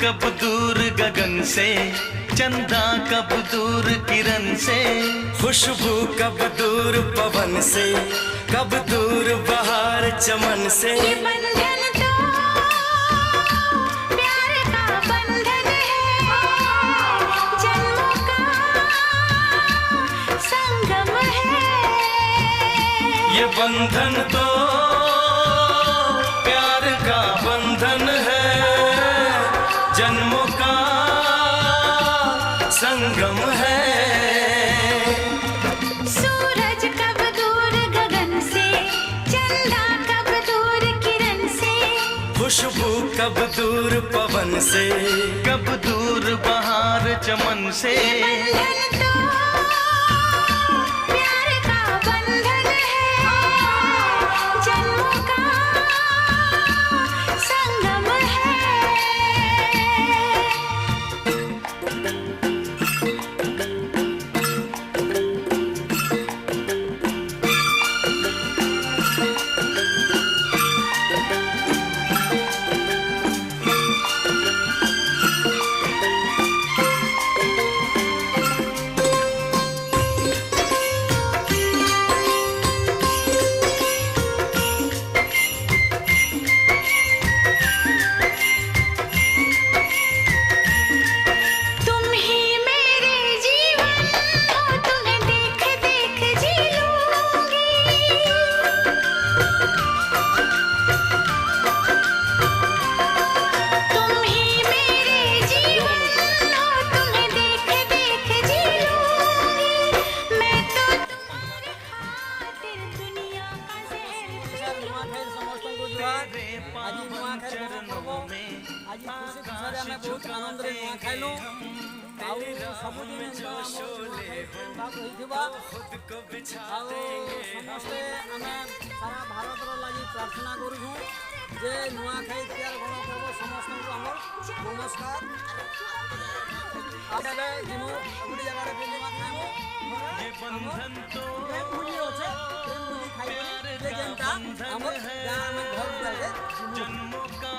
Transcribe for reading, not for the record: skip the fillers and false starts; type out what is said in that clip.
कब दूर गगन से, चंदा कब दूर किरण से, खुशबू कब दूर पवन से, कब दूर बहार चमन से। ये बंधन तो प्यार का बंधन है, जन्मों का संगम है। ये बंधन तो प्यार का बंधन है, जन्मों का संगम है। सूरज कब दूर गगन से, चंदा कब दूर किरण से, खुशबू कब दूर पवन से, कब दूर बहार चमन से। बंधन तो प्यार का बंधन है, जन्मों का संगम है। तुम ही मेरे जीवन हो, तुम्हें देख देख जी लूंगी। तुम ही मेरे जीवन हो, तुम्हें देख देख जी लूंगी। मैं तो तुम्हारे खातिर दुनिया का ज़हर पी लूंगी। ସମସ୍ତଙ୍କୁ ଜୁହାର। ଆଜି ନୂଆଖାଇ ପର୍ବ ଆଜି ଖୁସି ଖୁସିରେ ଆମେ ବହୁତ ଆନନ୍ଦରେ ନୂଆ ଖାଇଲୁ। ଆଉ ସବୁଦିନ ଭାଗ ହୋଇଥିବା ଆଉ ସମସ୍ତେ ଆମେ ସାରା ଭାରତର ଲାଗି ପ୍ରାର୍ଥନା କରୁଛୁ ଯେ ନୂଆଖାଇ ତିହାର ଗଣପର୍ବ ସମସ୍ତଙ୍କୁ ଆମର ନମସ୍କାର। ଆଉ ଏବେ ଯିମୁ ଗୋଟେ ଜାଗାରେ ନୂଆ ଖାଇମୁ। ପ୍ରେମ ଭୁଜି ଅଛେ, ପ୍ରେମ ଭୁଜି ଖାଇବୁ ଯେ ଯେନ୍ତା ଆମର ଗାଁ ଆମେ ଘର ଯାକେ